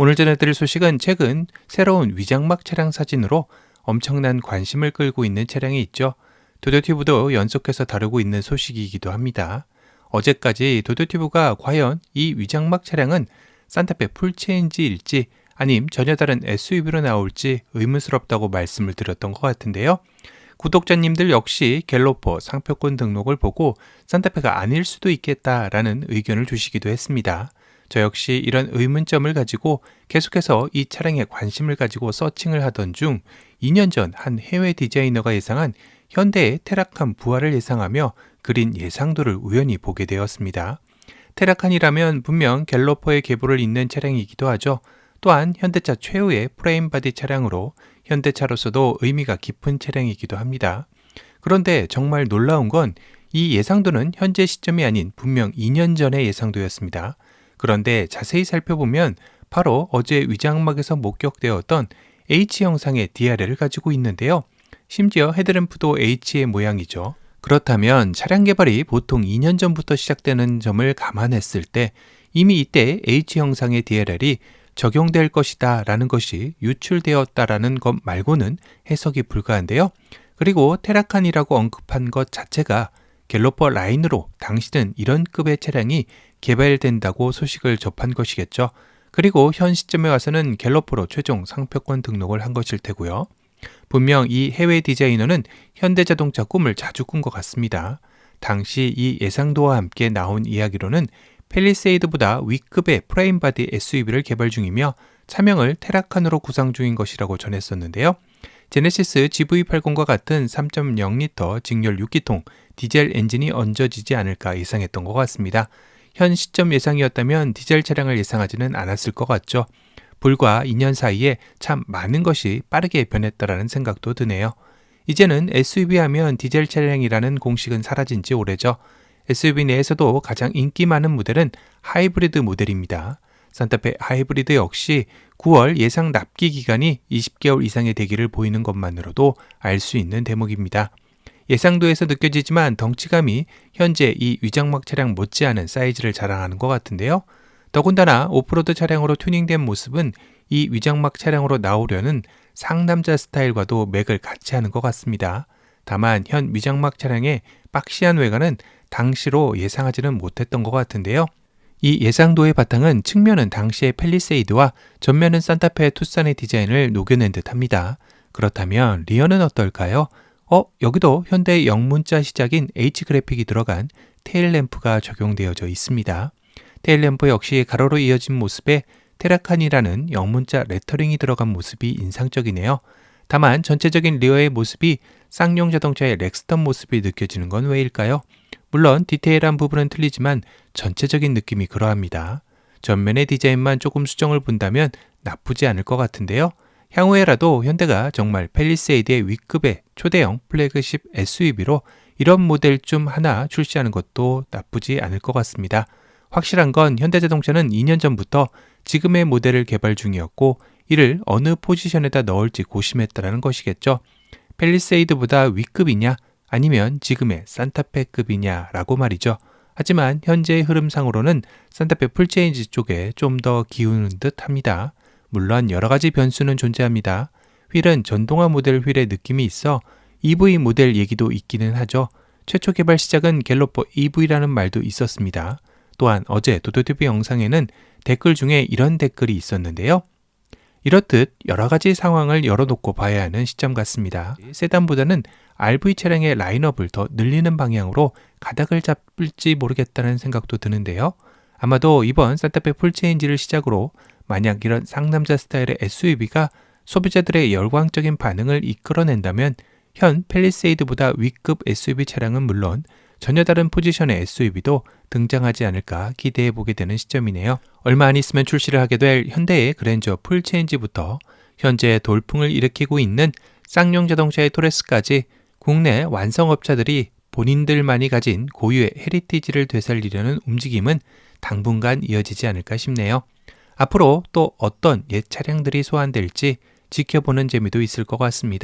오늘 전해드릴 소식은 최근 새로운 위장막 차량 사진으로 엄청난 관심을 끌고 있는 차량이 있죠. 도도티브도 연속해서 다루고 있는 소식이기도 합니다. 어제까지 도도티브가 과연 이 위장막 차량은 산타페 풀체인지일지 아님 전혀 다른 SUV로 나올지 의문스럽다고 말씀을 드렸던 것 같은데요. 구독자님들 역시 갤로퍼 상표권 등록을 보고 산타페가 아닐 수도 있겠다라는 의견을 주시기도 했습니다. 저 역시 이런 의문점을 가지고 계속해서 이 차량에 관심을 가지고 서칭을 하던 중 2년 전 한 해외 디자이너가 예상한 현대의 테라칸 부활을 예상하며 그린 예상도를 우연히 보게 되었습니다. 테라칸이라면 분명 갤로퍼의 계보를 잇는 차량이기도 하죠. 또한 현대차 최후의 프레임 바디 차량으로 현대차로서도 의미가 깊은 차량이기도 합니다. 그런데 정말 놀라운 건 이 예상도는 현재 시점이 아닌 분명 2년 전의 예상도였습니다. 그런데 자세히 살펴보면 바로 어제 위장막에서 목격되었던 H 형상의 DRL을 가지고 있는데요. 심지어 헤드램프도 H의 모양이죠. 그렇다면 차량 개발이 보통 2년 전부터 시작되는 점을 감안했을 때 이미 이때 H 형상의 DRL이 적용될 것이다 라는 것이 유출되었다라는 것 말고는 해석이 불가한데요. 그리고 테라칸이라고 언급한 것 자체가 갤로퍼 라인으로 당시는 이런 급의 차량이 개발된다고 소식을 접한 것이겠죠. 그리고 현 시점에 와서는 갤로퍼로 최종 상표권 등록을 한 것일 테고요. 분명 이 해외 디자이너는 현대자동차 꿈을 자주 꾼 것 같습니다. 당시 이 예상도와 함께 나온 이야기로는 팰리세이드보다 위급의 프레임 바디 SUV를 개발 중이며 차명을 테라칸으로 구상 중인 것이라고 전했었는데요. 제네시스 GV80과 같은 3.0L 직렬 6기통 디젤 엔진이 얹어지지 않을까 예상했던 것 같습니다. 현 시점 예상이었다면 디젤 차량을 예상하지는 않았을 것 같죠. 불과 2년 사이에 참 많은 것이 빠르게 변했다라는 생각도 드네요. 이제는 SUV 하면 디젤 차량이라는 공식은 사라진 지 오래죠. SUV 내에서도 가장 인기 많은 모델은 하이브리드 모델입니다. 산타페 하이브리드 역시 9월 예상 납기 기간이 20개월 이상의 대기를 보이는 것만으로도 알 수 있는 대목입니다. 예상도에서 느껴지지만 덩치감이 현재 이 위장막 차량 못지않은 사이즈를 자랑하는 것 같은데요. 더군다나 오프로드 차량으로 튜닝된 모습은 이 위장막 차량으로 나오려는 상남자 스타일과도 맥을 같이 하는 것 같습니다. 다만 현 위장막 차량의 박시한 외관은 당시로 예상하지는 못했던 것 같은데요. 이 예상도의 바탕은 측면은 당시의 팰리세이드와 전면은 산타페 투싼의 디자인을 녹여낸 듯합니다. 그렇다면 리어는 어떨까요? 여기도 현대의 영문자 시작인 H 그래픽이 들어간 테일램프가 적용되어져 있습니다. 테일램프 역시 가로로 이어진 모습에 테라칸이라는 영문자 레터링이 들어간 모습이 인상적이네요. 다만 전체적인 리어의 모습이 쌍용 자동차의 렉스턴 모습이 느껴지는 건 왜일까요? 물론 디테일한 부분은 틀리지만 전체적인 느낌이 그러합니다. 전면의 디자인만 조금 수정을 본다면 나쁘지 않을 것 같은데요. 향후에라도 현대가 정말 팰리세이드의 위급의 초대형 플래그십 SUV로 이런 모델 중 하나 출시하는 것도 나쁘지 않을 것 같습니다. 확실한 건 현대자동차는 2년 전부터 지금의 모델을 개발 중이었고 이를 어느 포지션에다 넣을지 고심했다는 것이겠죠. 팰리세이드보다 위급이냐 아니면 지금의 산타페급이냐라고 말이죠. 하지만 현재의 흐름상으로는 산타페 풀체인지 쪽에 좀 더 기우는 듯 합니다. 물론 여러 가지 변수는 존재합니다. 휠은 전동화 모델 휠의 느낌이 있어 EV 모델 얘기도 있기는 하죠. 최초 개발 시작은 갤로퍼 EV라는 말도 있었습니다. 또한 어제 도도티브 영상에는 댓글 중에 이런 댓글이 있었는데요. 이렇듯 여러 가지 상황을 열어놓고 봐야 하는 시점 같습니다. 세단보다는 RV 차량의 라인업을 더 늘리는 방향으로 가닥을 잡을지 모르겠다는 생각도 드는데요. 아마도 이번 산타페 풀체인지를 시작으로 만약 이런 상남자 스타일의 SUV가 소비자들의 열광적인 반응을 이끌어낸다면 현 팰리세이드보다 위급 SUV 차량은 물론 전혀 다른 포지션의 SUV도 등장하지 않을까 기대해보게 되는 시점이네요. 얼마 안 있으면 출시를 하게 될 현대의 그랜저 풀체인지부터 현재 돌풍을 일으키고 있는 쌍용 자동차의 토레스까지 국내 완성업자들이 본인들만이 가진 고유의 헤리티지를 되살리려는 움직임은 당분간 이어지지 않을까 싶네요. 앞으로 또 어떤 옛 차량들이 소환될지 지켜보는 재미도 있을 것 같습니다.